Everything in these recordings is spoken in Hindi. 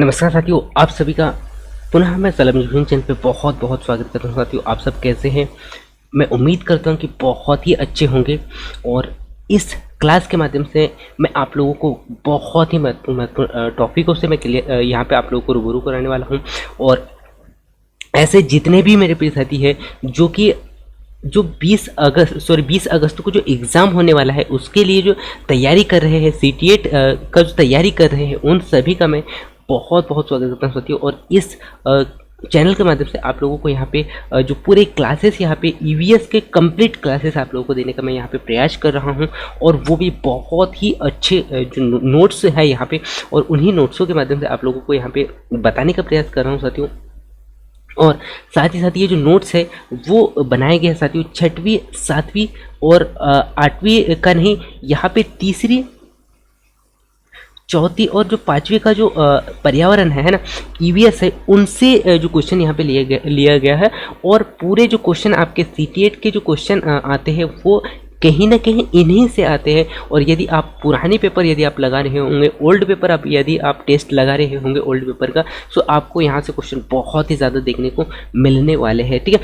नमस्कार साथियों, आप सभी का पुनः मैं सलाम यूट्यूब चैनल पे बहुत बहुत स्वागत करता हूँ। साथियों, आप सब कैसे हैं? मैं उम्मीद करता हूँ कि बहुत ही अच्छे होंगे। और इस क्लास के माध्यम से मैं आप लोगों को बहुत ही महत्वपूर्ण टॉपिकों से मैं यहाँ पे आप लोगों को रूबरू कराने वाला हूँ। और ऐसे जितने भी मेरे प्रिय साथी हैं जो 20 अगस्त को जो एग्ज़ाम होने वाला है उसके लिए जो तैयारी कर रहे हैं, CTET का जो तैयारी कर रहे हैं, उन सभी का मैं बहुत बहुत स्वागत करता हूँ साथियों। और इस चैनल के माध्यम से आप लोगों को यहाँ पे जो पूरे क्लासेस यहाँ पे EVS के कंप्लीट क्लासेस आप लोगों को देने का मैं यहाँ पे प्रयास कर रहा हूँ। और वो भी बहुत ही अच्छे जो नोट्स है यहाँ पे, और उन्हीं नोट्सों के माध्यम से आप लोगों को यहाँ पे बताने का प्रयास कर रहा हूँ साथियों। और साथ ही साथ ये जो नोट्स है वो बनाए गए हैं साथियों 6वीं 7वीं और 8वीं का नहीं, यहाँ पे तीसरी चौथी और जो 5वीं का जो पर्यावरण है ना, EVS है, उनसे जो क्वेश्चन यहाँ पे लिया गया है। और पूरे जो क्वेश्चन आपके CTET के जो क्वेश्चन आते हैं वो कहीं ना कहीं इन्हीं से आते हैं। और यदि आप पुराने पेपर यदि आप लगा रहे होंगे, ओल्ड पेपर यदि आप टेस्ट लगा रहे होंगे ओल्ड पेपर का, तो आपको यहाँ से क्वेश्चन बहुत ही ज़्यादा देखने को मिलने वाले हैं। ठीक है,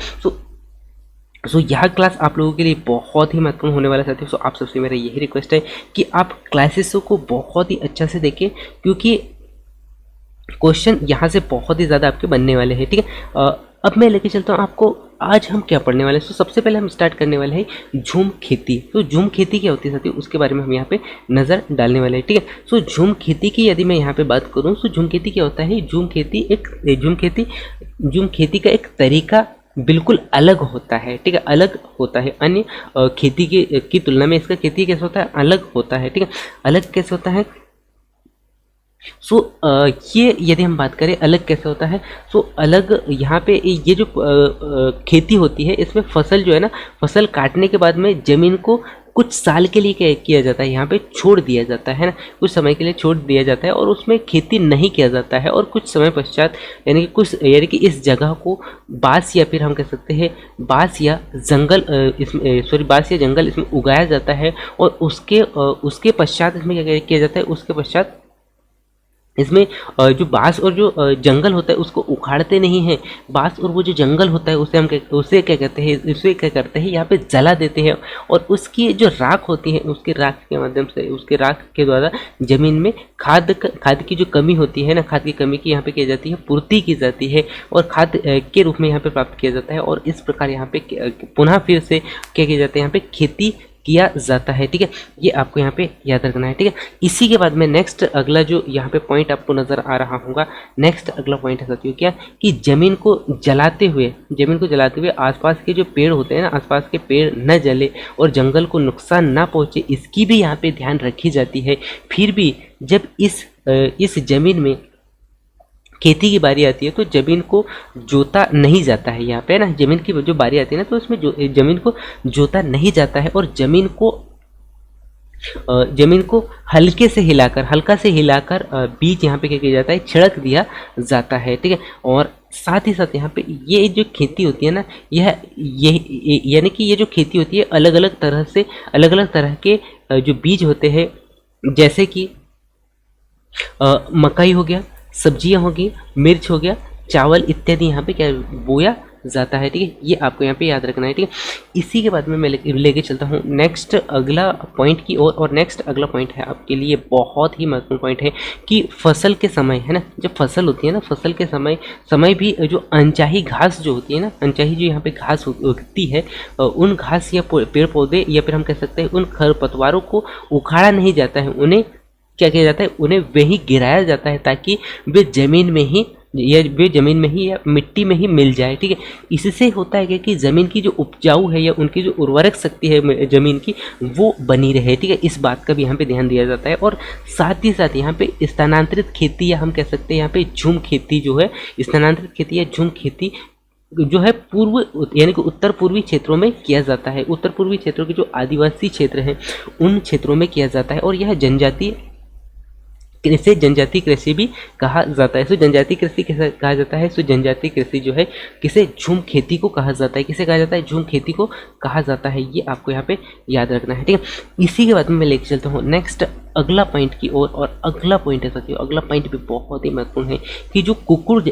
सो यह क्लास आप लोगों के लिए बहुत ही महत्वपूर्ण होने वाला है साथियों। सो आप सबसे मेरा यही रिक्वेस्ट है कि आप क्लासेसों को बहुत ही अच्छा से देखें, क्योंकि क्वेश्चन यहाँ से बहुत ही ज़्यादा आपके बनने वाले हैं। ठीक है, अब मैं लेके चलता हूँ आपको आज हम क्या पढ़ने वाले हैं। तो सबसे पहले हम स्टार्ट करने वाले हैं झूम खेती। तो झूम खेती क्या होती है साथियों, उसके बारे में हम यहाँ पे नज़र डालने वाले हैं। ठीक है, सो झूम खेती की यदि मैं यहाँ पे बात करूँ तो झूम खेती क्या होता है। झूम खेती का एक तरीका बिल्कुल अलग होता है। ठीक है, अलग होता है अन्य खेती की तुलना में। इसका खेती कैसे होता है, अलग होता है। ठीक है, अलग कैसे होता है, सो ये यदि हम बात करें अलग कैसे होता है, सो अलग यहाँ पे ये जो खेती होती है, इसमें फसल जो है ना, फसल काटने के बाद में ज़मीन को कुछ साल के लिए क्या किया जाता है, यहाँ पे छोड़ दिया जाता है ना, कुछ समय के लिए छोड़ दिया जाता है और उसमें खेती नहीं किया जाता है। और कुछ समय पश्चात यानी कि इस जगह को बांस या फिर हम कह सकते हैं बांस या जंगल बांस या जंगल इसमें उगाया जाता है। और उसके पश्चात इसमें क्या किया जाता है, उसके पश्चात इसमें जो बांस और जो जंगल होता है उसको उखाड़ते नहीं हैं। बांस और वो जो जंगल होता है उसे क्या कहते हैं, उसे क्या करते हैं, यहाँ पे जला देते हैं। और उसकी जो राख होती है, उसके राख के माध्यम से, उसके राख के द्वारा ज़मीन में खाद की जो कमी होती है ना, खाद की कमी की यहाँ पे की जाती है, पूर्ति की जाती है और खाद के रूप में यहाँ पे प्राप्त किया जाता है। और इस प्रकार यहाँ पे पुनः फिर से क्या किया जाता है, यहाँ पे खेती किया जाता है। ठीक है, ये आपको यहाँ पे याद रखना है। ठीक है, इसी के बाद में नेक्स्ट अगला जो यहाँ पे पॉइंट आपको नज़र आ रहा होगा, नेक्स्ट अगला पॉइंट है साथियों क्या, कि ज़मीन को जलाते हुए आसपास के जो पेड़ होते हैं ना, आसपास के पेड़ न जले और जंगल को नुकसान ना पहुँचे, इसकी भी यहाँ पे ध्यान रखी जाती है। फिर भी जब इस ज़मीन में खेती की बारी आती है तो ज़मीन को जोता नहीं जाता है। यहाँ पे ना ज़मीन की जो बारी आती है ना, तो इसमें ज़मीन को जोता नहीं जाता है और ज़मीन को हल्का से हिलाकर बीज यहाँ पे क्या किया जाता है, छिड़क दिया जाता है। ठीक है, और साथ ही साथ यहाँ पे ये जो खेती होती है ना, यानी कि ये जो खेती होती है अलग अलग तरह के जो बीज होते हैं, जैसे कि मकई हो गया, सब्जियां होगी, मिर्च हो गया, चावल इत्यादि यहाँ पे क्या बोया जाता है। ठीक है, ये आपको यहाँ पे याद रखना है। ठीक है, इसी के बाद में मैं लेके चलता हूँ नेक्स्ट अगला पॉइंट की ओर। और नेक्स्ट अगला पॉइंट है आपके लिए बहुत ही महत्वपूर्ण पॉइंट है कि फसल के समय है ना, जब फसल होती है ना, फसल के समय भी जो अनचाही घास जो होती है ना, अनचाही जो यहाँ पे घास उगती है, उन घास या पेड़ पौधे या फिर हम कह सकते हैं उन खरपतवारों को उखाड़ा नहीं जाता है, उन्हें क्या किया जाता है, उन्हें वहीं गिराया जाता है ताकि वे ज़मीन में ही या मिट्टी में ही मिल जाए। ठीक है, इससे होता है कि ज़मीन की जो उपजाऊ है या उनकी जो उर्वरक शक्ति है ज़मीन की, वो बनी रहे। ठीक है, इस बात का भी यहाँ पे ध्यान दिया जाता है। और साथ ही साथ यहाँ पे स्थानांतरित खेती या हम कह सकते हैं यहाँ पे झूम खेती जो है, स्थानांतरित खेती या झूम खेती जो है यानी कि उत्तर पूर्वी क्षेत्रों में किया जाता है। उत्तर पूर्वी क्षेत्रों के जो आदिवासी क्षेत्र हैं उन क्षेत्रों में किया जाता है। और यह इसे जनजातीय कृषि भी कहा जाता है। सो जनजातीय कृषि कैसे कहा जाता है, सो जनजातीय कृषि जो है किसे झूम खेती को कहा जाता है। किसे कहा जाता है, झूम खेती को कहा जाता है। ये आपको यहाँ पे याद रखना है। ठीक है, इसी के बाद में मैं लेके चलता हूँ नेक्स्ट अगला पॉइंट की ओर। और अगला पॉइंट है साथियों, अगला पॉइंट भी बहुत ही महत्वपूर्ण है कि जो कुकुड़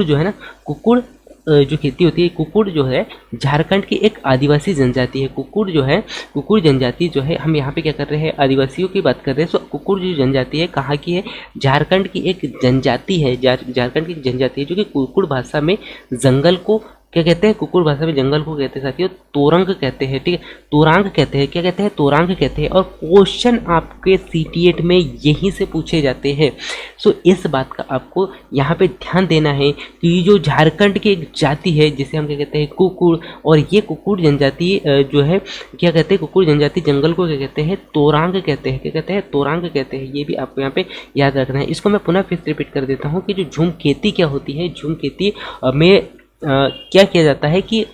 जो है ना, कुकुड़ जो खेती होती है, कुकुड़ जो है झारखंड की एक आदिवासी जनजाति है। कुकुड़ जो है, कुकुड़ जनजाति जो है, हम यहाँ पे क्या कर रहे हैं, आदिवासियों की बात कर रहे हैं। सो कुकुड़ जो जनजाति है कहाँ की है, झारखंड की एक जनजाति है। झारखंड की एक जनजाति है जो कि कुकुड़ भाषा में जंगल को क्या कहते हैं, कुकुड़ भाषा में जंगल को कहते हैं साथियों तोरंग कहते हैं, ठीक है, तोरांग कहते हैं। क्या कहते हैं, तोरांग कहते हैं। और क्वेश्चन आपके सीटीएट में यहीं से पूछे जाते हैं। सो इस बात का आपको यहाँ पे ध्यान देना है कि जो झारखंड की एक जाति है जिसे हम क्या कहते हैं, कुकुड़, और ये कुकुड़ जनजाति जो है क्या कहते हैं, कुकुड़ जनजाति जंगल को क्या कहते हैं, तोरांग कहते हैं। क्या कहते हैं, तोरांग कहते हैं। ये भी आपको यहाँ पे याद रखना है। इसको मैं पुनः फिर से रिपीट कर देता हूँ कि जो झूम खेती क्या होती है, झूम खेती में क्या किया जाता है कि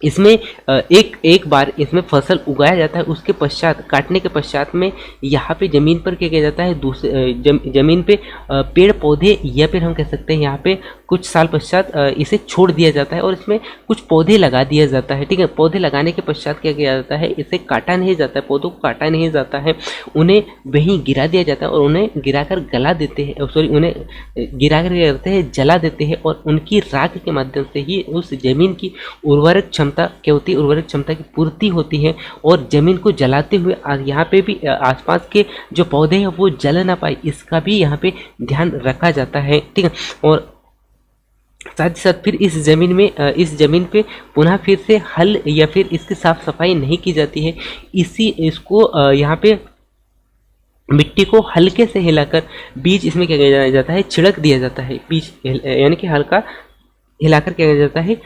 इसमें एक बार इसमें फसल उगाया जाता है, उसके पश्चात काटने के पश्चात में यहाँ पे ज़मीन पर क्या किया जाता है, दूसरे ज़मीन पे पेड़ पौधे, या फिर हम कह सकते हैं यहाँ पे कुछ साल पश्चात इसे छोड़ दिया जाता है और इसमें कुछ पौधे लगा दिया जाता है, ठीक है। पौधे लगाने के पश्चात क्या किया जाता है, इसे काटा नहीं जाता है, पौधों को काटा नहीं जाता है, उन्हें वहीं गिरा दिया जाता है और उन्हें गिराकर गला देते हैं, सॉरी उन्हें गिराकर क्या करते हैं, जला देते हैं। और उनकी राख के माध्यम से ही उस ज़मीन की उर्वरक क्षमता क्या होती है, उर्वरक क्षमता की पूर्ति होती है। और ज़मीन को जलाते हुए यहाँ पे भी आसपास के जो पौधे हैं वो जल ना पाए, इसका भी यहाँ पे ध्यान रखा जाता है, ठीक है। और साथ ही साथ फिर इस ज़मीन पे पुनः फिर से हल या फिर इसकी साफ सफाई नहीं की जाती है। इसको यहाँ पे मिट्टी को हल्के से हिलाकर बीज इसमें क्या किया जाता है, छिड़क दिया जाता है। बीज यानी कि हल्का हिलाकर क्या किया जाता है,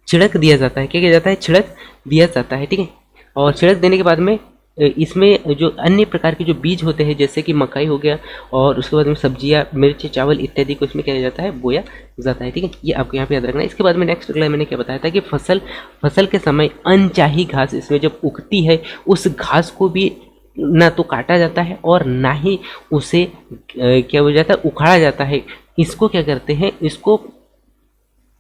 छिड़क दिया जाता है। क्या किया जाता है, छिड़क दिया जाता है, ठीक है। और छिड़क देने के बाद में इसमें जो अन्य प्रकार के जो बीज होते हैं जैसे कि मकाई हो गया और उसके बाद में सब्जियां, मिर्च, चावल इत्यादि को इसमें क्या किया जाता है, बोया जाता है, ठीक है। ये आपको यहाँ पे याद रखना है। इसके बाद में नेक्स्ट अगला मैंने क्या बताया था कि फसल के समय अनचाही घास इसमें जब उगती है, उस घास को भी ना तो काटा जाता है और ना ही उसे क्या हो जाता है, उखाड़ा जाता है। इसको क्या करते हैं, इसको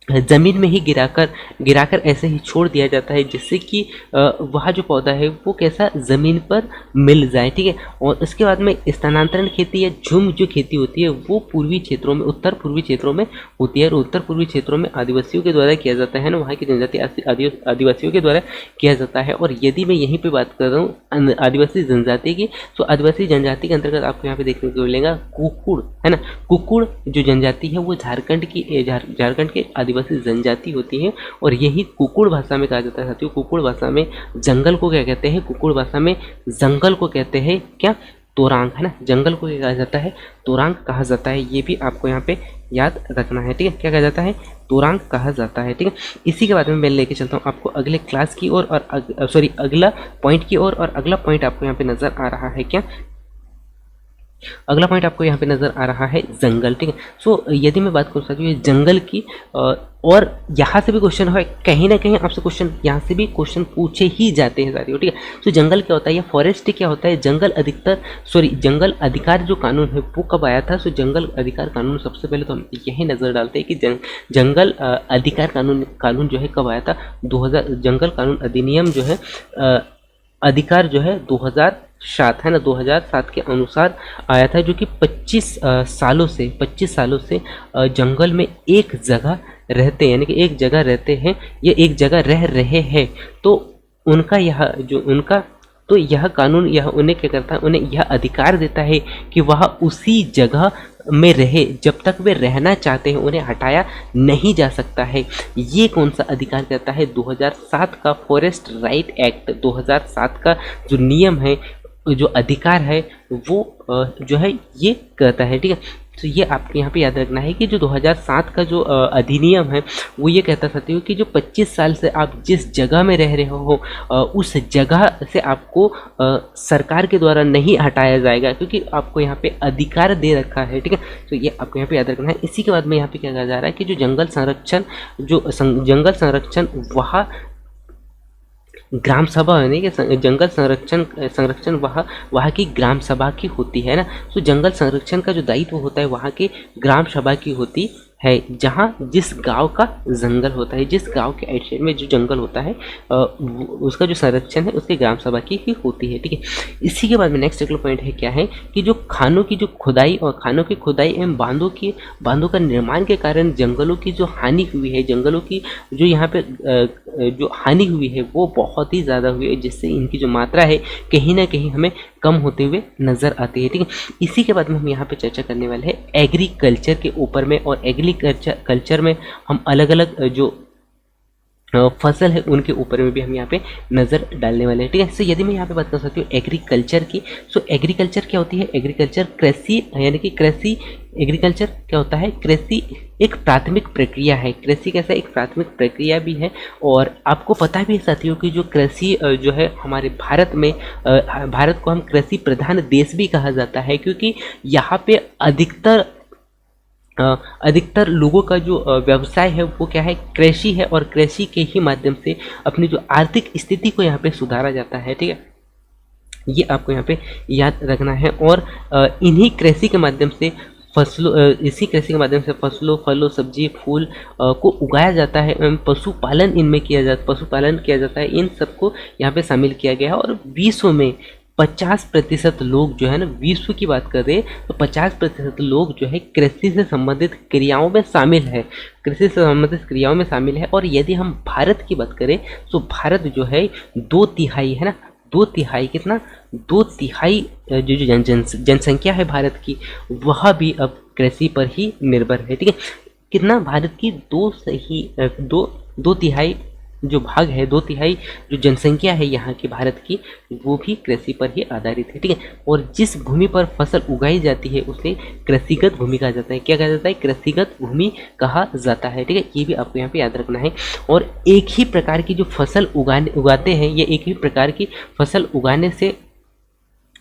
ज़मीन में ही गिराकर ऐसे ही छोड़ दिया जाता है जिससे कि वह जो पौधा है वो कैसा ज़मीन पर मिल जाए, ठीक है। और उसके बाद में स्थानांतरण खेती या झूम जो खेती होती है वो पूर्वी क्षेत्रों में, उत्तर पूर्वी क्षेत्रों में होती है। और उत्तर पूर्वी क्षेत्रों में आदिवासियों के द्वारा किया जाता है ना, वहाँ की जनजाति आदिवासियों के द्वारा किया जाता है। और यदि मैं यहीं पर बात कर रहा हूँ आदिवासी जनजाति की, तो आदिवासी जनजाति के अंतर्गत आपको यहाँ पे देखने को मिलेगा कुकुड़, है ना। कुकुड़ जो जनजाति है वो झारखंड के आदिवासी जनजाति होती है। और यही कुकुड़ भाषा में कहा जाता है साथियों, कुकुड़ भाषा में जंगल को क्या कहते हैं, कुकुड़ भाषा में जंगल को कहते हैं क्या, तोरांग, है ना। जंगल को क्या कहा जाता है, तोरांग कहा जाता है। ये भी आपको यहाँ पे याद रखना है, ठीक है। क्या कहा जाता है, तोरांग कहा जाता है, ठीक है। इसी के बाद में मैं लेके चलता हूँ आपको अगले क्लास की ओर और सॉरी अगला पॉइंट की ओर। और अगला पॉइंट आपको यहाँ पे नजर आ रहा है क्या, अगला पॉइंट आपको यहाँ पे नजर आ रहा है जंगल, ठीक है। सो यदि मैं बात करूँ साथियों जंगल की, और यहाँ से भी क्वेश्चन है, कहीं ना कहीं आपसे क्वेश्चन यहाँ से भी क्वेश्चन पूछे ही जाते हैं साथियों, ठीक है। तो जंगल क्या होता है या फॉरेस्ट क्या होता है, जंगल अधिकार जो कानून है वो कब आया था। सो जंगल अधिकार कानून सबसे पहले तो हम यही नज़र डालते हैं कि जंगल अधिकार कानून जो है कब आया था, 2000 जंगल कानून अधिनियम जो है अधिकार जो है 2007 है ना, 2007 के अनुसार आया था, जो कि 25 सालों से जंगल में एक जगह रहते हैं, यानी कि एक जगह रहते हैं या एक जगह रह रहे हैं, तो उनका यह कानून यह उन्हें क्या करता है, उन्हें यह अधिकार देता है कि वह उसी जगह में रहे जब तक वे रहना चाहते हैं, उन्हें हटाया नहीं जा सकता है। ये कौन सा अधिकार कहता है, 2007 का फॉरेस्ट राइट एक्ट 2007 का जो नियम है, जो अधिकार है वो जो है ये कहता है, ठीक है। तो ये आपको यहाँ पे याद रखना है कि जो 2007 का जो अधिनियम है वो ये कहता साथियों कि जो 25 साल से आप जिस जगह में रह रहे हो उस जगह से आपको सरकार के द्वारा नहीं हटाया जाएगा, क्योंकि आपको यहाँ पे अधिकार दे रखा है, ठीक है। तो ये आपको यहाँ पे याद रखना है। इसी के बाद में यहाँ पे क्या कहा जा रहा है कि जो जंगल संरक्षण वहाँ ग्राम सभा यानी कि जंगल संरक्षण वहाँ की ग्राम सभा की होती है ना। तो जंगल संरक्षण का जो दायित्व होता है वहाँ की ग्राम सभा की होती है जहाँ जिस गांव का जंगल होता है, जिस गांव के आइड साइड में जो जंगल होता है उसका जो संरक्षण है उसके ग्राम सभा की ही होती है। ठीक है, इसी के बाद में नेक्स्ट अगला पॉइंट है क्या है कि जो खानों की जो खुदाई और खानों की खुदाई एवं बांधों का निर्माण के कारण जंगलों की जो हानि हुई है, जंगलों की जो यहाँ पे जो हानि हुई है वो बहुत ही ज़्यादा हुई है, जिससे इनकी जो मात्रा है कहीं ना कहीं हमें कम होते हुए नज़र आती है। ठीक है, इसी के बाद में हम यहाँ पे चर्चा करने वाले हैं एग्रीकल्चर के ऊपर में, और एग्रीकल्चर में हम अलग अलग जो फसल है उनके ऊपर में भी हम यहाँ पे नज़र डालने वाले हैं। ठीक है, सो यदि मैं यहाँ पे बात कर सकती हूँ एग्रीकल्चर की, सो एग्रीकल्चर क्या होती है? एग्रीकल्चर कृषि यानी कि कृषि, एग्रीकल्चर क्या होता है? कृषि एक प्राथमिक प्रक्रिया है। कृषि कैसा एक प्राथमिक प्रक्रिया भी है, और आपको पता भी है साथियों कि जो कृषि जो है हमारे भारत में, भारत को हम कृषि प्रधान देश भी कहा जाता है, क्योंकि यहाँ पे अधिकतर लोगों का जो व्यवसाय है वो क्या है? कृषि है, और कृषि के ही माध्यम से अपनी जो आर्थिक स्थिति को यहाँ पे सुधारा जाता है। ठीक है, ये आपको यहाँ पे याद रखना है। और इन्हीं कृषि के माध्यम से इसी कृषि के माध्यम से फसलों, फलों, सब्जी, फूल को उगाया जाता है एवं पशुपालन किया जाता है। इन सबको यहाँ पे शामिल किया गया है, और विश्व में 50% लोग जो है ना, विश्व की बात करें तो 50% लोग जो है कृषि से संबंधित क्रियाओं में शामिल है, कृषि से संबंधित क्रियाओं में शामिल है। और यदि हम भारत की बात करें तो भारत जो है 2/3 है ना, 2/3 कितना? 2/3 जो जनसंख्या है भारत की, वह भी अब कृषि पर ही निर्भर है। ठीक है, कितना? भारत की 2/3 जो भाग है, 2/3 जो जनसंख्या है यहाँ की भारत की, वो भी कृषि पर ही आधारित है। ठीक है, और जिस भूमि पर फसल उगाई जाती है उसे कृषिगत भूमि कहा जाता है। क्या कहा जाता है? कृषिगत भूमि कहा जाता है। ठीक है, ये भी आपको यहाँ पे याद रखना है। और एक ही प्रकार की जो फसल उगाते हैं, ये एक ही प्रकार की फसल उगाने से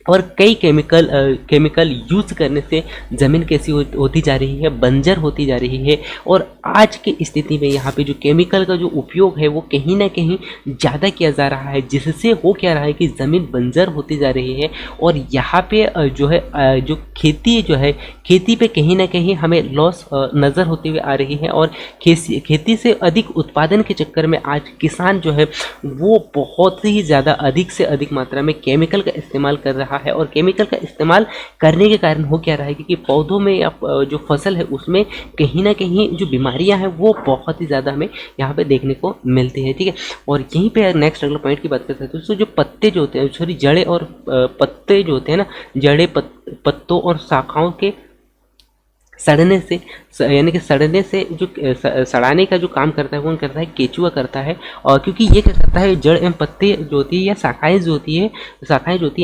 और कई केमिकल यूज करने से ज़मीन कैसी होती जा रही है? बंजर होती जा रही है। और आज की स्थिति में यहाँ पे जो केमिकल का जो उपयोग है वो कहीं ना कहीं ज़्यादा किया जा रहा है, जिससे हो क्या रहा है कि ज़मीन बंजर होती जा रही है। और यहाँ पे जो है जो खेती पे कहीं ना कहीं हमें लॉस नज़र होती हुई आ रही है। और खेती से अधिक उत्पादन के चक्कर में आज किसान जो है वो बहुत ही ज़्यादा अधिक से अधिक मात्रा में केमिकल का इस्तेमाल कर रहा है। और केमिकल का इस्तेमाल करने के कारण हो क्या रहा है कि पौधों में या जो फसल है उसमें कहीं ना कहीं जो बीमारियां हैं वो बहुत ही ज़्यादा हमें यहाँ पे देखने को मिलती है। ठीक है, और यहीं पे नेक्स्ट अगला पॉइंट की बात कर सकते हैं। तो जो पत्ते जो होते हैं, सॉरी जड़ें और पत्ते जो होते हैं ना, जड़ें, पत्तों और शाखाओं के सड़ने से, यानी कि सड़ने से जो सड़ाने का जो काम करता है, कौन करता है? केचुआ करता है। और क्योंकि ये क्या करता है, जड़ एवं पत्ते जो होती है या शाखाएं जो होती है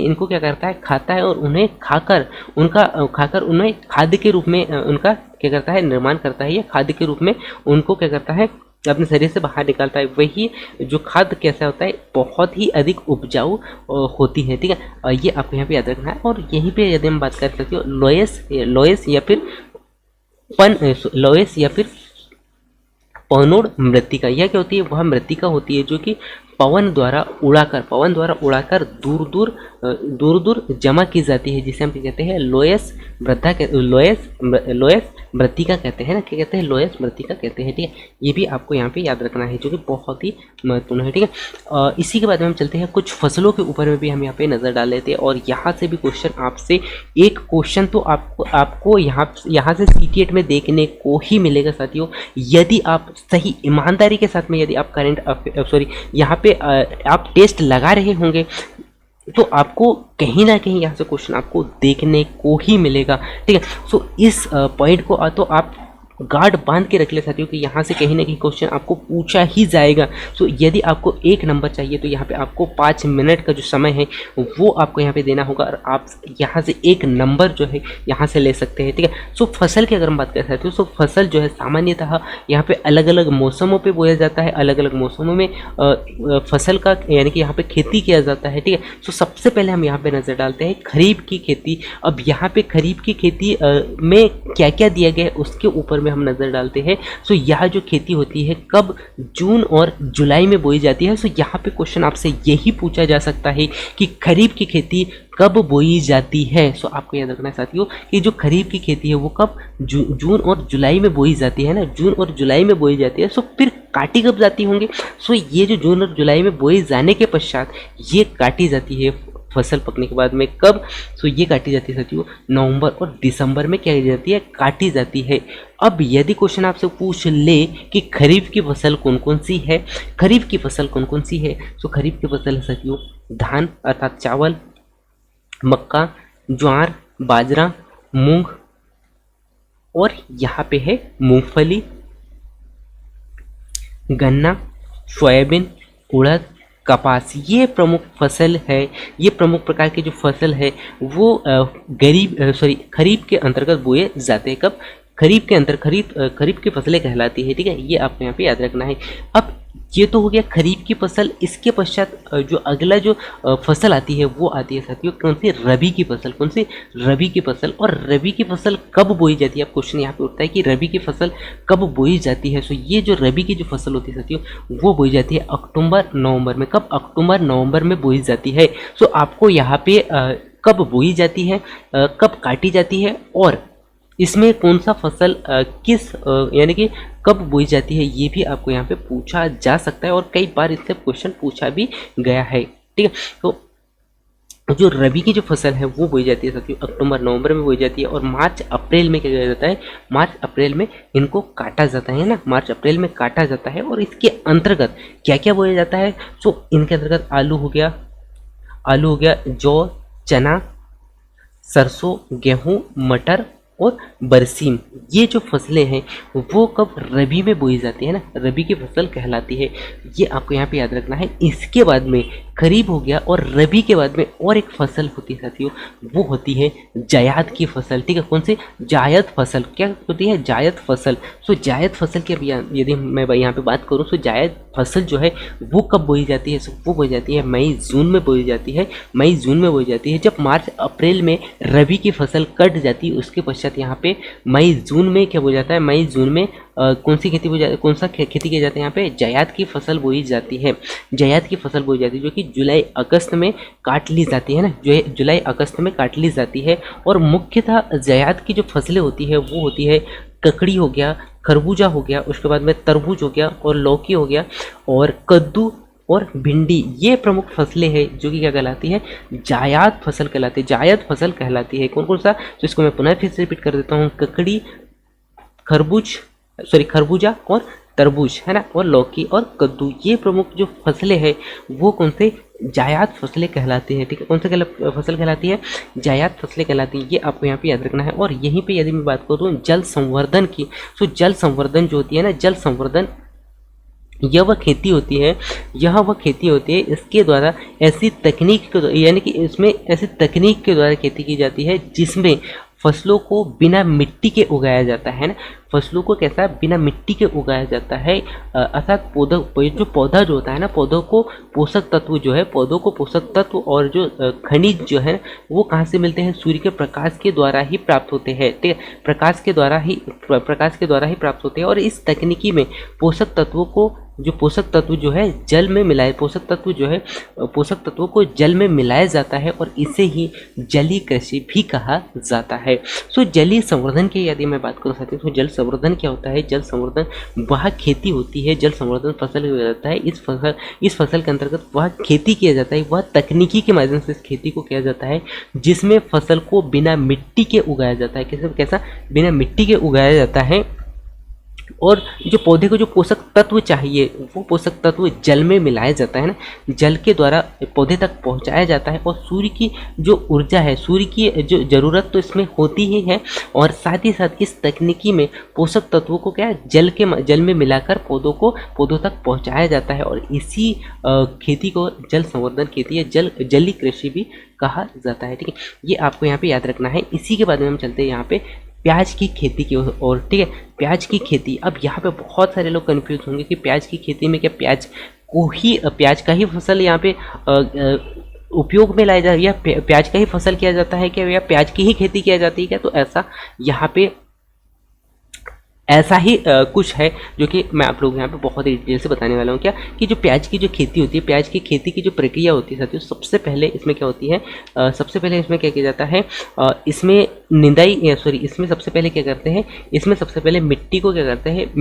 इनको क्या करता है? खाता है, और उन्हें खाकर उन्हें खाद्य के रूप में उनका क्या करता है? निर्माण करता है, या खाद्य के रूप में उनको क्या करता है? अपने शरीर से बाहर निकालता है। वही जो खाद्य कैसा होता है? बहुत ही अधिक उपजाऊ होती है। ठीक है, ये आपको यहाँ पे याद रखना है। और यहीं पे यदि हम बात कर सकते हो लोएस या फिर पवनोड़ मृत्तिका, यह क्या होती है? वह मृत्तिका होती है जो कि पवन द्वारा उड़ाकर दूर दूर जमा की जाती है, जिसे हम क्या कहते हैं? लोएस मृत्तिका कहते हैं ना, क्या कहते हैं? लोएस मृत्तिका कहते हैं। ठीक है, ये भी आपको यहाँ पे याद रखना है, जो कि बहुत ही महत्वपूर्ण है। ठीक है, इसी के बाद में हम चलते हैं कुछ फसलों के ऊपर में भी हम यहाँ पे नज़र डाल लेते हैं। और यहाँ से भी क्वेश्चन आपसे, एक क्वेश्चन तो आपको यहाँ से CTET में देखने को ही मिलेगा साथियों, यदि आप सही ईमानदारी के साथ में यदि आप यहाँ पे आप टेस्ट लगा रहे होंगे तो आपको कहीं ना कहीं यहाँ से क्वेश्चन आपको देखने को ही मिलेगा। ठीक है, सो इस पॉइंट को तो आप गार्ड बांध के रख ले साथियों कि यहाँ से कहीं ना कहीं क्वेश्चन आपको पूछा ही जाएगा। सो यदि आपको 1 नंबर चाहिए तो यहाँ पे आपको 5 मिनट का जो समय है वो आपको यहाँ पे देना होगा, और आप यहाँ से 1 नंबर जो है यहाँ से ले सकते हैं। ठीक है, सो फसल की अगर हम बात कर सकते हो, सो फसल जो है सामान्यतः यहाँ पे अलग अलग मौसमों पे बोया जाता है, अलग अलग मौसमों में फसल का यानी कि यहाँ पे खेती किया जाता है। ठीक है, सो सबसे पहले हम यहाँ पे नज़र डालते हैं खरीफ की खेती। अब यहाँ पे खरीफ की खेती में क्या क्या दिया गया है उसके ऊपर में हम नज़र डालते हैं, सो यह जो खेती होती है कब जून और जुलाई में बोई जाती है। सो यहाँ पे क्वेश्चन आपसे यही पूछा जा सकता है कि खरीफ की खेती कब बोई जाती है। सो आपको याद रखना है साथियों कि जो खरीफ की खेती है वो कब जून और जुलाई में बोई जाती है ना, जून और जुलाई में बोई जाती है। सो फिर काटी कब जाती होंगी। सो ये जो जून और जुलाई में बोए जाने के पश्चात ये काटी जाती है फसल पकने के बाद में कब। सो ये काटी जाती है साथियों नवंबर और दिसंबर में क्या की जाती है, काटी जाती है। अब यदि क्वेश्चन आपसे पूछ ले कि खरीफ की फसल कौन कौन सी है, खरीफ की फसल कौन कौन सी है। सो खरीफ की फसल है साथियों धान अर्थात चावल, मक्का, ज्वार, बाजरा, मूंग और यहाँ पे है मूंगफली, गन्ना, सोयाबीन, उड़द, कपास। ये प्रमुख फसल है, ये प्रमुख प्रकार की जो फसल है वो खरीफ के अंतर्गत बोए जाते हैं। कब, खरीफ के अंतर खरीफ की फसलें कहलाती है, ठीक है, ये आपको यहाँ पे याद रखना है। अब ये तो हो गया खरीफ की फसल। इसके पश्चात जो अगला जो फसल आती है वो आती है साथियों कौन सी, रबी की फसल। कौन सी, रबी की फसल। और रबी की फसल कब बोई जाती है, अब क्वेश्चन यहाँ पे उठता है कि रबी की फसल कब बोई जाती है। सो ये जो रबी की जो फसल होती है साथियों वो बोई जाती है अक्टूबर नवंबर में। कब, अक्टूबर नवंबर में बोई जाती है। सो आपको यहाँ पे कब बोई जाती है, कब काटी जाती है और इसमें कौन सा फसल किस यानी कि कब बोई जाती है ये भी आपको यहाँ पे पूछा जा सकता है और कई बार इससे क्वेश्चन पूछा भी गया है, ठीक है। तो जो रबी की जो फसल है वो बोई जाती है साथियों अक्टूबर नवंबर में बोई जाती है और मार्च अप्रैल में क्या किया जाता है, मार्च अप्रैल में इनको काटा जाता है ना, मार्च अप्रैल में काटा जाता है। और इसके अंतर्गत क्या क्या बोया जाता है। सो इनके अंतर्गत आलू हो गया, जौ, चना, सरसों, गेहूं, मटर और बरसीम। ये जो फसलें हैं वो कब, रबी में बोई जाती है ना, रबी की फसल कहलाती है। ये आपको यहाँ पे याद रखना है। इसके बाद में खरीफ हो गया और रबी के बाद में और एक फसल होती है साथियों वो होती है जायद की फसल, ठीक है। कौन सी, जायद फसल। क्या होती है, जायद फसल। सो जायद फसल की अभी यदि मैं यहाँ पे बात करूँ तो जायद फसल जो है वो कब बोई जाती है। वो बोई जाती है मई जून में बोई जाती है, मई जून में बोई जाती है। जब मार्च अप्रैल में रबी की फसल कट जाती है उसके पश्चात यहाँ पे मई जून में क्या बोई जाता है, मई जून में कौन सी खेती बोई जाती है, कौन सा खेती की जाती है, यहाँ पे जायद की फसल बोई जाती है। जायद की फसल बोई जाती है जो कि जुलाई अगस्त में काट ली जाती है ना, जो जुलाई अगस्त में काट ली जाती है। और मुख्यतः जायद की जो फसलें होती है वो होती है ककड़ी हो गया, खरबूजा हो गया, उसके बाद में तरबूज हो गया और लौकी हो गया और कद्दू और भिंडी। ये प्रमुख फसलें हैं जो कि क्या कहलाती है, जायद फसल कहलाती है, जायद फसल कहलाती है। कौन कौन सा, तो इसको मैं पुनः फिर से रिपीट कर देता हूँ, ककड़ी, खरबूजा और तरबूज है ना, और लौकी और कद्दू। ये प्रमुख जो फसलें हैं वो कौन से, जायद फसलें कहलाती है, ठीक है। कौन सा फसल कहलाती है, जायद फसलें कहलाती है। ये आपको यहाँ पे याद रखना है। और यहीं पे यदि मैं बात करूँ जल संवर्धन की, तो जल संवर्धन जो होती है ना, जल संवर्धन यह वह खेती होती है, इसके द्वारा ऐसी तकनीक के, यानी कि इसमें ऐसी तकनीक के द्वारा खेती की जाती है जिसमें फसलों को बिना मिट्टी के उगाया जाता है ना, फसलों को कैसा, बिना मिट्टी के उगाया जाता है। अर्थात पौधा जो होता है ना, पौधों को पोषक तत्व और जो खनिज जो है वो कहाँ से मिलते हैं, सूर्य के प्रकाश के द्वारा ही प्राप्त होते हैं, ठीक है। प्रकाश के द्वारा ही प्राप्त होते हैं। और इस तकनीकी में पोषक तत्व जो है जल में मिलाए, पोषक तत्वों को जल में मिलाया जाता है और इसे ही जलीय कृषि भी कहा जाता है। सो जलीय संवर्धन की यदि मैं बात करूँ साथियों, तो जल संवर्धन क्या होता है, जल संवर्धन वह खेती होती है, जल संवर्धन फसल हो जाता है। इस फसल के अंतर्गत वह खेती किया जाता है, वह तकनीकी के माध्यम से इस खेती को किया जाता है जिसमें फसल को बिना मिट्टी के उगाया जाता है। कैसा, बिना मिट्टी के उगाया जाता है। और जो पौधे को जो पोषक तत्व चाहिए वो पोषक तत्व जल में मिलाया जाता है ना, जल के द्वारा पौधे तक पहुंचाया जाता है। और सूर्य की जो ऊर्जा है, सूर्य की जो ज़रूरत तो इसमें होती ही है और साथ ही साथ इस तकनीकी में पोषक तत्वों को क्या जल में मिलाकर पौधों तक पहुंचाया जाता है। और इसी खेती को जल संवर्धन खेती या जलीय कृषि भी कहा जाता है, ठीक है। ये आपको यहाँ पे याद रखना है। इसी के बाद में हम चलते हैं यहाँ पे प्याज की खेती की ओर, ठीक है। प्याज की खेती, अब यहाँ पे बहुत सारे लोग कंफ्यूज होंगे कि प्याज की खेती में क्या प्याज का ही फसल यहाँ पे उपयोग में लाया जाए या प्याज का ही फसल किया जाता है क्या, या प्याज की ही खेती किया जाती है क्या। तो ऐसा यहाँ पे ऐसा ही कुछ है जो कि मैं आप लोग यहाँ पे बहुत ही डिटेल से बताने वाला हूँ। क्या कि जो प्याज की जो खेती होती है, प्याज की खेती की जो प्रक्रिया होती है साथियों, सबसे पहले इसमें क्या होती है, सबसे पहले इसमें क्या किया जाता है, इसमें निंदाई सॉरी इसमें सबसे पहले क्या करते हैं, इसमें सबसे पहले मिट्टी को क्या करते हैं,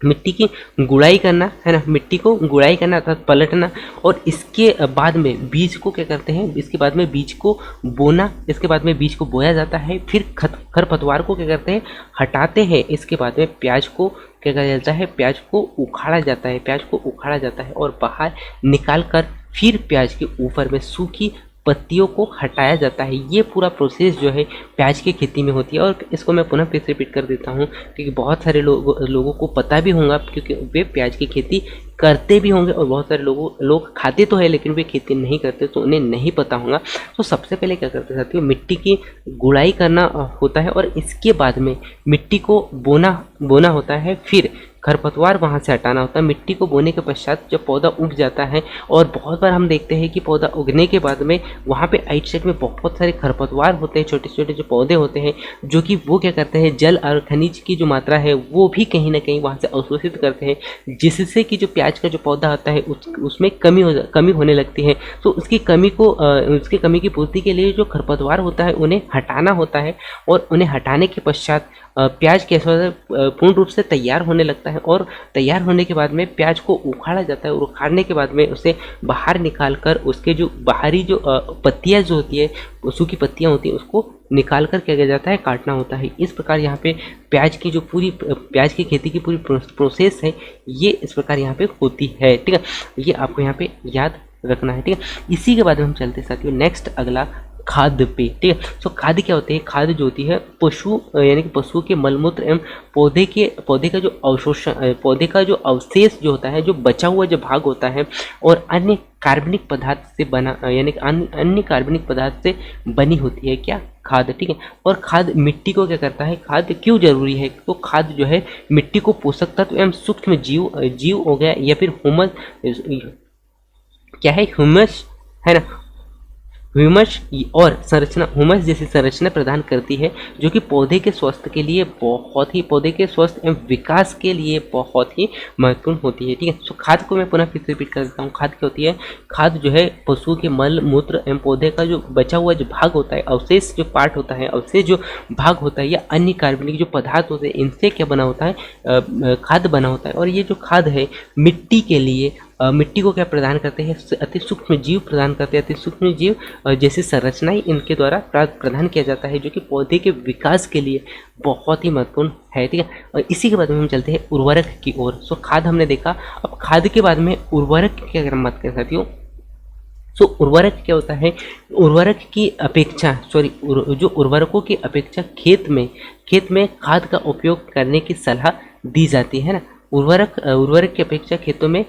मिट्टी की गुड़ाई करना है ना, मिट्टी को गुड़ाई करना अर्थात पलटना, और इसके बाद में बीज को क्या करते हैं, इसके बाद में बीज को बोना, इसके बाद में बीज को बोया जाता है, फिर खरपतवार को क्या करते हैं, हटाते हैं, इसके बाद में प्याज को क्या किया जाता है, प्याज को उखाड़ा जाता है, प्याज को उखाड़ा जाता है और बाहर निकाल कर फिर प्याज के ऊपर में सूखी पत्तियों को हटाया जाता है। ये पूरा प्रोसेस जो है प्याज की खेती में होती है। और इसको मैं पुनः फिर से रिपीट कर देता हूँ क्योंकि बहुत सारे लोगों को पता भी होगा, क्योंकि वे प्याज की खेती करते भी होंगे, और बहुत सारे लोग खाते तो है लेकिन वे खेती नहीं करते, तो उन्हें नहीं पता होगा। तो सबसे पहले क्या करते साथियों, मिट्टी की गुड़ाई करना होता है और इसके बाद में मिट्टी को बोना होता है, फिर खरपतवार वहाँ से हटाना होता है। मिट्टी को बोने के पश्चात जब पौधा उग जाता है, और बहुत बार हम देखते हैं कि पौधा उगने के बाद में वहाँ पे आइट साइड में बहुत सारे खरपतवार होते हैं, छोटे छोटे जो पौधे होते हैं, जो कि वो क्या करते हैं, जल और खनिज की जो मात्रा है वो भी कहीं ना कहीं वहाँ से अवशोषित करते हैं, जिससे कि जो प्याज का जो पौधा आता है उसमें कमी होने लगती है। तो उसकी कमी की पूर्ति के लिए जो खरपतवार होता है उन्हें हटाना होता है, और उन्हें हटाने के पश्चात प्याज कैसा होता है, पूर्ण रूप से तैयार होने लगता है। और तैयार होने के बाद में प्याज को उखाड़ा जाता है, और उखाड़ने के बाद में उसे बाहर निकाल कर उसके जो बाहरी जो पत्तियां जो होती है, सूखी पत्तियां होती हैं, उसको निकाल कर क्या किया जाता है, काटना होता है। इस प्रकार यहाँ पे प्याज की खेती की पूरी प्रोसेस है, ये इस प्रकार यहाँ पे होती है। ठीक है, ये आपको यहाँ पे याद रखना है। ठीक है, इसी के बाद में हम चलते हैं साथियों नेक्स्ट अगला खाद पे। ठीक है, सो खाद क्या होते हैं, खाद जो होती है पशु यानी कि पशु के मलमूत्र एवं पौधे का जो अवशोषण, पौधे का जो अवशेष जो होता है, जो बचा हुआ जो भाग होता है, और अन्य कार्बनिक पदार्थ से बना यानी कि अन्य कार्बनिक पदार्थ से बनी होती है क्या, खाद। ठीक है, और खाद मिट्टी को क्या करता है, खाद क्यों जरूरी है, तो खाद जो है मिट्टी को पोषक तत्व एवं सूक्ष्म जीव हो गया, या फिर ह्यूमस है ना, ह्यूमस और संरचना, ह्यूमस जैसी संरचना प्रदान करती है, जो कि पौधे के स्वास्थ्य के लिए पौधे के स्वास्थ्य एवं विकास के लिए बहुत ही महत्वपूर्ण होती है। ठीक है, तो खाद को मैं पुनः फिर से रिपीट कर देता हूँ। खाद क्या होती है, खाद जो है पशु के मल मूत्र एवं पौधे का जो बचा हुआ जो भाग होता है, अवशेष जो पार्ट होता है, अवशेष जो भाग होता है, या अन्य कार्बनिक जो पदार्थ होते हैं, इनसे क्या बना होता है, खाद बना होता है। और ये जो खाद है मिट्टी के लिए मिट्टी को क्या प्रदान करते हैं, अति सूक्ष्म जीव प्रदान करते हैं, अति सूक्ष्म जीव जैसी संरचनाएं इनके द्वारा प्रदान किया जाता है, जो कि पौधे के विकास के लिए बहुत ही महत्वपूर्ण है। ठीक है, और इसी के बाद में हम चलते हैं उर्वरक की ओर। सो खाद हमने देखा, अब खाद के बाद में उर्वरक की अगर हम बात करें साथियों, सो उर्वरक क्या होता है, उर्वरक की अपेक्षा जो उर्वरकों की अपेक्षा खेत में खाद का उपयोग करने की सलाह दी जाती है ना। उर्वरक की अपेक्षा खेतों में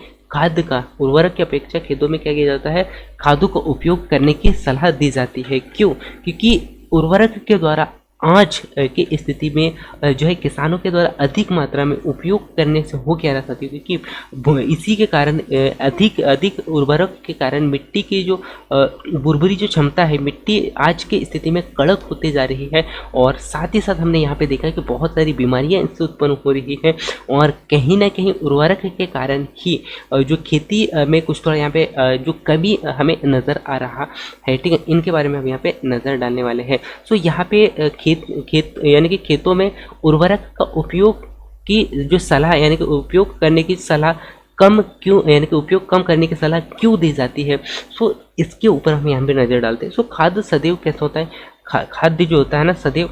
क्या किया जाता है, खादों का उपयोग करने की सलाह दी जाती है। क्यों, क्योंकि उर्वरक के द्वारा आज की स्थिति में जो है किसानों के द्वारा अधिक मात्रा में उपयोग करने से हो क्या रहा था, क्योंकि इसी के कारण अधिक उर्वरक के कारण मिट्टी की जो बुरबुरी जो क्षमता है, मिट्टी आज की स्थिति में कड़क होते जा रही है, और साथ ही साथ हमने यहाँ पे देखा कि बहुत सारी बीमारियाँ इससे उत्पन्न हो रही है, और कहीं ना कहीं उर्वरक के कारण ही जो खेती में कुछ थोड़ा यहाँ पे जो कमी हमें नज़र आ रहा है। ठीक है, इनके बारे में हम यहाँ पे नज़र डालने वाले हैं। सो यहाँ पे खेत यानी कि खेतों में उर्वरक का उपयोग की जो सलाह यानी कि उपयोग करने की सलाह कम क्यों, यानी कि उपयोग कम करने की सलाह क्यों दी जाती है, सो इसके ऊपर हम यहाँ पे नज़र डालते हैं। सो खाद्य सदैव कैसा होता है, खाद्य जो होता है ना सदैव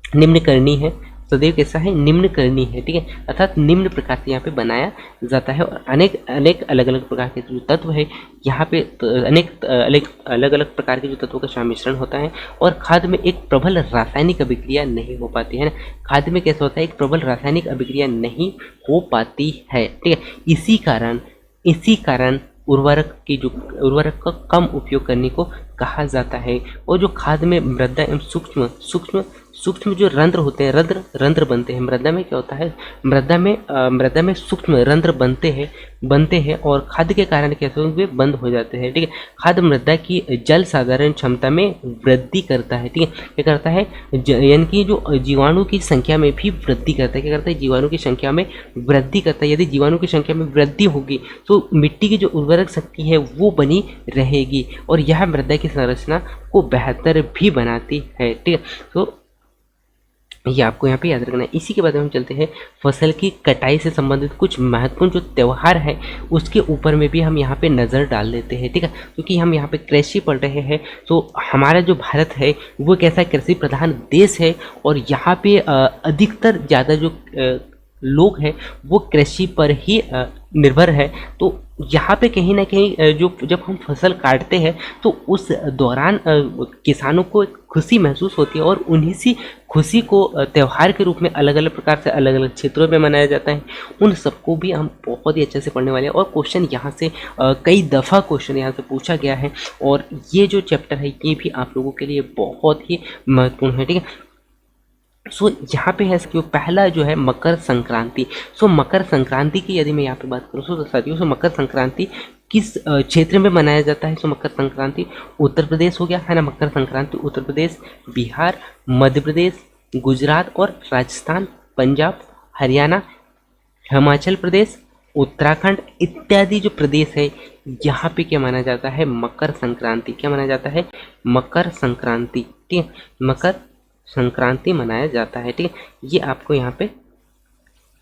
निम्न करनी है, सदैव कैसा है, निम्न करनी है। ठीक है, अर्थात निम्न प्रकार से यहाँ पे बनाया जाता है, और अनेक अलग अलग प्रकार के जो तत्व है यहाँ पे अनेक अलग अलग प्रकार के जो तत्वों का सम्मिश्रण होता है, और खाद में एक प्रबल रासायनिक अभिक्रिया नहीं हो पाती है ना। खाद में कैसा होता है, एक प्रबल रासायनिक अभिक्रिया नहीं हो पाती है। ठीक है, इसी कारण उर्वरक का कम उपयोग करने को कहा जाता है। और जो खाद में मृदा एवं सूक्ष्म सूक्ष्म जो रंध्र होते हैं, रंध्र बनते हैं मृदा में। क्या होता है, मृदा में सूक्ष्म रंध्र बनते हैं और खाद्य के कारण कैसे वे बंद हो जाते हैं। ठीक है, खाद्य मृदा की जल साधारण क्षमता में वृद्धि करता है। ठीक है, क्या करता है, यानी कि जो जीवाणु की संख्या में भी वृद्धि करता है। क्या करता है, जीवाणु की संख्या में वृद्धि करता है। यदि जीवाणु की संख्या में वृद्धि होगी तो मिट्टी की जो उर्वरक शक्ति है वो बनी रहेगी और यह मृदा की संरचना को बेहतर भी बनाती है। ठीक है, तो ये आपको यहाँ पे याद रखना है। इसी के बाद हम चलते हैं फसल की कटाई से संबंधित कुछ महत्वपूर्ण जो त्यौहार है उसके ऊपर में भी हम यहाँ पे नज़र डाल लेते हैं। ठीक है, क्योंकि हम यहाँ पे कृषि पढ़ रहे हैं तो हमारा जो भारत है वो कैसा कृषि प्रधान देश है और यहाँ पे अधिकतर ज़्यादा जो लोग हैं वो कृषि पर ही निर्भर है। तो यहाँ पे कहीं ना कहीं जो जब हम फसल काटते हैं तो उस दौरान किसानों को खुशी महसूस होती है और उन्हीं सी खुशी को त्यौहार के रूप में अलग अलग प्रकार से अलग अलग क्षेत्रों में मनाया जाता है। उन सबको भी हम बहुत ही अच्छे से पढ़ने वाले हैं और क्वेश्चन यहाँ से कई दफ़ा क्वेश्चन यहाँ से पूछा गया है और ये जो चैप्टर है ये भी आप लोगों के लिए बहुत ही महत्वपूर्ण है। ठीक है, सो यहाँ पे है कि पहला जो है मकर संक्रांति। सो मकर संक्रांति की यदि मैं यहाँ पे बात करूँ तो साथियों, सो मकर संक्रांति किस क्षेत्र में मनाया जाता है। सो मकर संक्रांति उत्तर प्रदेश हो गया है ना। मकर संक्रांति उत्तर प्रदेश, बिहार, मध्य प्रदेश, गुजरात और राजस्थान, पंजाब, हरियाणा, हिमाचल प्रदेश, उत्तराखंड इत्यादि जो प्रदेश है यहाँ पे क्या माना जाता है, मकर संक्रांति। क्या माना जाता है, मकर संक्रांति। ठीक है, मकर संक्रांति मनाया जाता है। ठीक है, ये आपको यहाँ पे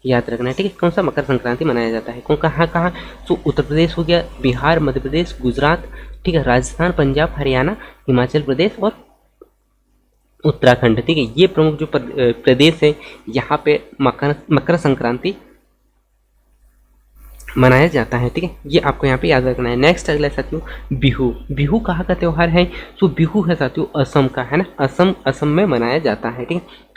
याद रखना है। ठीक है, कौन सा मकर संक्रांति मनाया जाता है, कौन कहाँ कहाँ। तो उत्तर प्रदेश हो गया, बिहार, मध्य प्रदेश, गुजरात, ठीक है, राजस्थान, पंजाब, हरियाणा, हिमाचल प्रदेश और उत्तराखंड। ठीक है, ये प्रमुख जो प्रदेश है यहाँ पे मकर संक्रांति मनाया जाता है। ठीक है, ये आपको यहाँ पे याद रखना है। नेक्स्ट अगला साथियों बिहू। बिहू कहाँ का त्यौहार है, तो बिहू है साथियों असम का, है ना। असम में मनाया जाता है। ठीक है,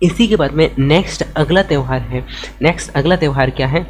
इसी के बाद में नेक्स्ट अगला त्यौहार है। नेक्स्ट अगला त्यौहार क्या है,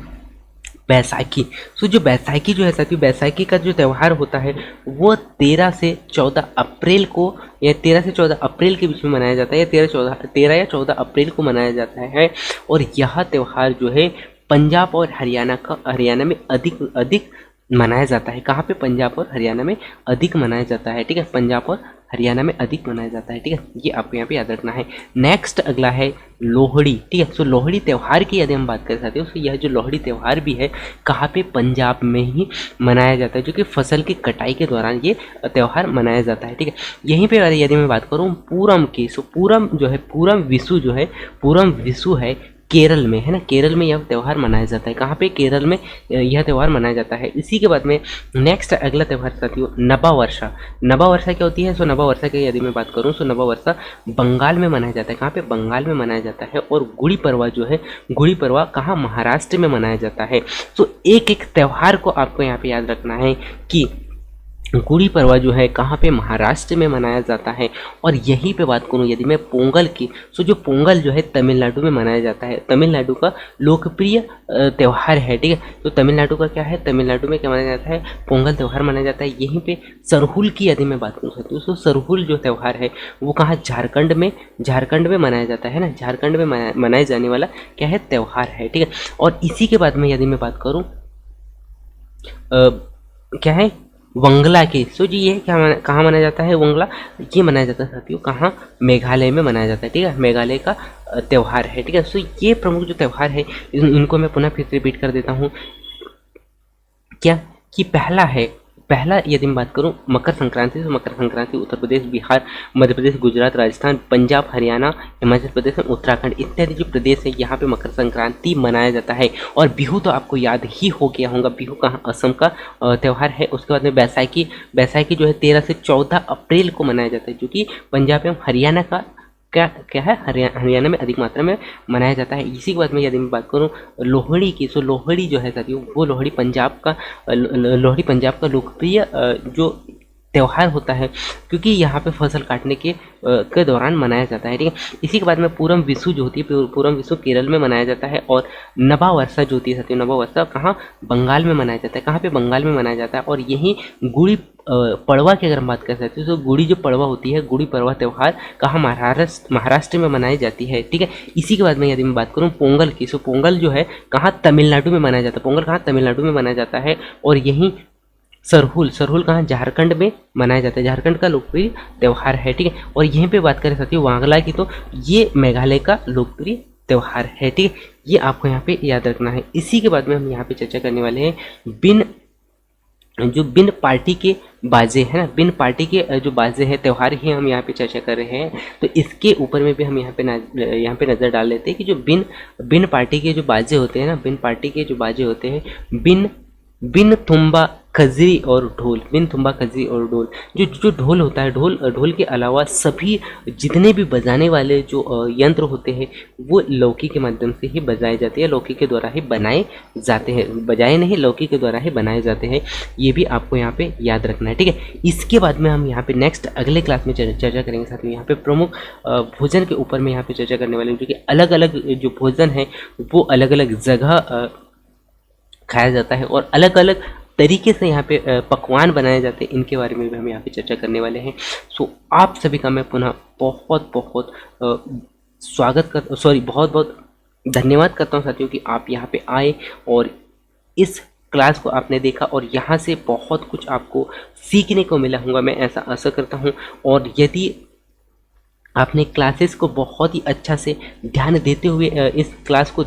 बैसाखी। सो जो बैसाखी जो है साथियों, बैसाखी का जो त्यौहार होता है वो 13 से 14 अप्रैल को या 13 से 14 अप्रैल के बीच में मनाया जाता है या 13 या 14 अप्रैल को मनाया जाता है। और यह त्यौहार जो है पंजाब और हरियाणा में अधिक मनाया जाता है। कहाँ पे, पंजाब और हरियाणा में अधिक मनाया जाता है। ठीक है, पंजाब और हरियाणा में अधिक मनाया जाता है। ठीक है, ये आपको यहाँ पे याद रखना है। नेक्स्ट अगला है लोहड़ी। ठीक है, सो लोहड़ी त्यौहार की यदि हम बात कर सकते हो तो यह जो लोहड़ी त्यौहार भी है कहाँ पे, पंजाब में ही मनाया जाता है, जो कि फसल की कटाई के दौरान ये त्यौहार मनाया जाता है। ठीक है, यहीं पे यदि मैं बात करूँ पूरम की, सो पूरम जो है, पूरम विशु है केरल में, है ना। केरल में यह त्यौहार मनाया जाता है। कहाँ पे, केरल में यह त्यौहार मनाया जाता है। इसी के बाद में नेक्स्ट अगला त्यौहार साथियों नवा वर्षा। नवा वर्षा क्या होती है, सो नवा वर्षा की यदि मैं बात करूँ तो नवा वर्षा बंगाल में मनाया जाता है। कहाँ पे, बंगाल में मनाया जाता है। और गुड़ी पड़वा जो है, गुड़ी पड़वा कहाँ, महाराष्ट्र में मनाया जाता है। सो एक एक त्यौहार को आपको यहाँ पे याद रखना है कि गुड़ी पड़वा जो है कहाँ पे, महाराष्ट्र में मनाया जाता है। और यहीं पे बात करूँ यदि मैं पोंगल की, सो जो पोंगल जो है तमिलनाडु में मनाया जाता है। तमिलनाडु का लोकप्रिय त्यौहार है। ठीक है, तो तमिलनाडु का क्या है, तमिलनाडु में क्या मनाया जाता है, पोंगल त्यौहार मनाया जाता है। यहीं पे सरहुल की यदि मैं बात करूँ तो सरहुल जो त्यौहार है वो कहाँ, झारखंड में मनाया जाता है ना। झारखंड में मनाए जाने वाला क्या है, त्यौहार है। ठीक है, और इसी के बाद में यदि मैं बात करूँ क्या है, वंगला की। सो जी ये क्या कहाँ मनाया जाता है, वंगला ये मनाया जाता है साथियों कहाँ, मेघालय में मनाया जाता है। ठीक है, मेघालय का त्यौहार है। ठीक है, सो ये प्रमुख जो त्यौहार है इनको मैं पुनः फिर से रिपीट कर देता हूँ क्या, कि पहला यदि मैं बात करूं मकर संक्रांति, तो मकर संक्रांति उत्तर प्रदेश, बिहार, मध्य प्रदेश, गुजरात, राजस्थान, पंजाब, हरियाणा, हिमाचल प्रदेश और उत्तराखंड इत्यादि जो प्रदेश है यहाँ पे मकर संक्रांति मनाया जाता है। और बिहू तो आपको याद ही हो गया होगा, बिहू कहाँ, असम का त्यौहार है। उसके बाद में बैसाखी जो है 13 से 14 अप्रैल को मनाया जाता है, जो कि पंजाब एवं हरियाणा का क्या है, हरियाणा में अधिक मात्रा में मनाया जाता है। इसी के बाद में यदि मैं बात करूं लोहड़ी की, सो लोहड़ी जो है साथियों वो लोहड़ी पंजाब का लोकप्रिय जो त्यौहार होता है, क्योंकि यहाँ पे फसल काटने के दौरान मनाया जाता है, ठीक है। इसी के बाद में पूरम विशु जो होती है, पूरम विशु केरल में मनाया जाता है, और नवा वर्षा जो होती है साथियों, नवा वर्षा कहाँ, बंगाल में मनाया जाता है। कहाँ पे, बंगाल में मनाया जाता है। और यही गुड़ी पड़वा की अगर हम बात कर सकते हैं तो गुड़ी जो पड़वा होती है, गुड़ी पड़वा त्यौहार कहाँ, महाराष्ट्र में मनाई जाती है, ठीक है। इसी के बाद में यदि मैं बात करूँ पोंगल की, सो पोंगल जो है कहाँ, तमिलनाडु में मनाया जाता है। पोंगल कहाँ, तमिलनाडु में मनाया जाता है। और यहीं सरहुल कहाँ, झारखंड में मनाया जाता है। झारखंड का लोकप्रिय त्यौहार है, ठीक है। और यहीं पे बात करें साथियों वांगला की, तो ये मेघालय का लोकप्रिय त्यौहार है, ठीक है। ये आपको यहाँ पे याद रखना है। इसी के बाद में हम यहाँ पे चर्चा करने वाले हैं बिन पार्टी के बाजे है ना, बिन पार्टी के जो बाजे हैं, त्यौहार ही हम यहाँ पे चर्चा कर रहे हैं। तो इसके ऊपर में भी हम यहाँ पे नज़र डाल लेते हैं कि जो बिन पार्टी के जो बाजे होते हैं ना, बिन पार्टी के जो बाजे होते हैं, बिन तुम्बा खजरी और ढोल, बिन तुम्बा खजरी और ढोल, जो ढोल होता है, ढोल के अलावा सभी जितने भी बजाने वाले जो यंत्र होते हैं वो लौकी के माध्यम से ही बजाए जाते हैं, लौकी के द्वारा ही बनाए जाते हैं, बजाए नहीं, लौकी के द्वारा ही बनाए जाते हैं। ये भी आपको यहाँ पे याद रखना है, ठीक है। इसके बाद में हम यहाँ पे नेक्स्ट अगले क्लास में चर्चा करेंगे साथियों, यहाँ पे प्रमुख भोजन के ऊपर में यहाँ पे चर्चा करने वाले हैं, जो कि अलग अलग जो भोजन है वो अलग अलग जगह खाया जाता है और अलग अलग तरीके से यहाँ पे पकवान बनाए जाते हैं। इनके बारे में भी हम यहाँ पे चर्चा करने वाले हैं। सो आप सभी का मैं पुनः बहुत बहुत बहुत बहुत धन्यवाद करता हूँ साथियों कि आप यहाँ पे आए और इस क्लास को आपने देखा और यहाँ से बहुत कुछ आपको सीखने को मिला होगा, मैं ऐसा आशा करता हूँ। और यदि आपने क्लासेस को बहुत ही अच्छा से ध्यान देते हुए इस क्लास को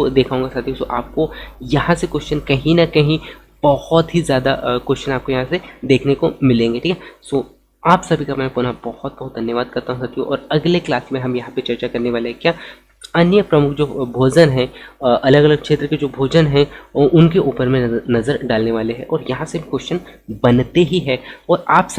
देखा होगा साथियों, तो आपको यहाँ से क्वेश्चन कहीं ना कहीं बहुत ही ज़्यादा क्वेश्चन आपको यहाँ से देखने को मिलेंगे, ठीक है। सो आप सभी का मैं पुनः बहुत बहुत धन्यवाद करता हूँ साथियों। और अगले क्लास में हम यहाँ पे चर्चा करने वाले हैं क्या, अन्य प्रमुख जो भोजन है, अलग अलग क्षेत्र के जो भोजन हैं उनके ऊपर में नज़र डालने वाले हैं। और यहाँ से क्वेश्चन बनते ही है। और आप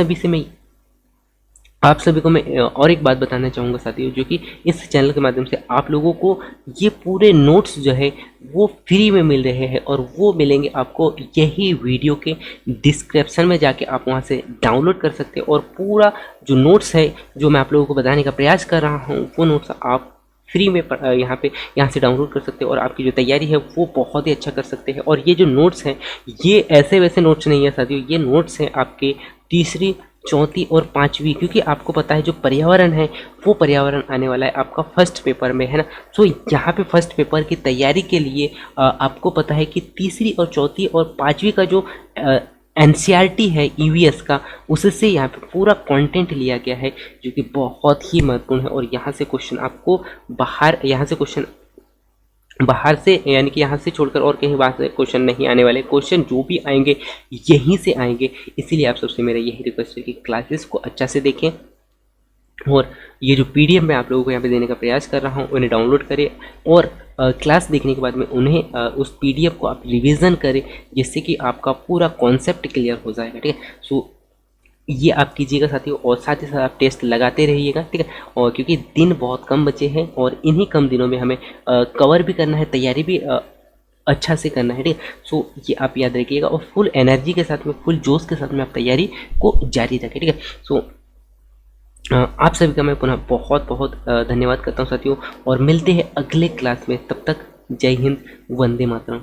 सभी को मैं और एक बात बताना चाहूँगा साथियों, जो कि इस चैनल के माध्यम से आप लोगों को ये पूरे नोट्स जो है वो फ्री में मिल रहे हैं, और वो मिलेंगे आपको यही वीडियो के डिस्क्रिप्शन में, जाके आप वहाँ से डाउनलोड कर सकते हैं। और पूरा जो नोट्स है जो मैं आप लोगों को बताने का प्रयास कर रहा हूँ, वो नोट्स आप फ्री में यहाँ से डाउनलोड कर सकते हैं, और आपकी जो तैयारी है वो बहुत ही अच्छा कर सकते हैं। और ये जो नोट्स हैं ये ऐसे वैसे नोट्स नहीं है साथियों, ये नोट्स हैं आपके तीसरी, चौथी और पांचवी, क्योंकि आपको पता है जो पर्यावरण है वो पर्यावरण आने वाला है आपका फर्स्ट पेपर में, है ना। सो यहाँ पे फर्स्ट पेपर की तैयारी के लिए आपको पता है कि तीसरी और चौथी और पांचवी का जो एनसीईआरटी है ईवीएस का, उससे यहाँ पे पूरा कंटेंट लिया गया है, जो कि बहुत ही महत्वपूर्ण है। और यहाँ से क्वेश्चन आपको बाहर से यानी कि यहाँ से छोड़कर और कहीं बाहर से क्वेश्चन नहीं आने वाले, क्वेश्चन जो भी आएंगे यहीं से आएंगे। इसीलिए आप सबसे मेरा यही रिक्वेस्ट है कि क्लासेस को अच्छा से देखें, और ये जो पीडीएफ मैं आप लोगों को यहाँ पे देने का प्रयास कर रहा हूँ उन्हें डाउनलोड करें, और क्लास देखने के बाद में उन्हें उस पीडीएफ को आप रिवीजन करें, जिससे कि आपका पूरा कॉन्सेप्ट क्लियर हो जाएगा, ठीक है। सो ये आप कीजिएगा साथियों, और साथ ही साथ आप टेस्ट लगाते रहिएगा, ठीक है। और क्योंकि दिन बहुत कम बचे हैं और इन्हीं कम दिनों में हमें कवर भी करना है, तैयारी भी अच्छा से करना है, ठीक है। सो ये आप याद रखिएगा, और फुल एनर्जी के साथ में, फुल जोश के साथ में आप तैयारी को जारी रखें, ठीक है। सो आप सभी का मैं पुनः बहुत बहुत धन्यवाद करता हूँ साथियों, और मिलते हैं अगले क्लास में। तब तक जय हिंद, वंदे मातरम।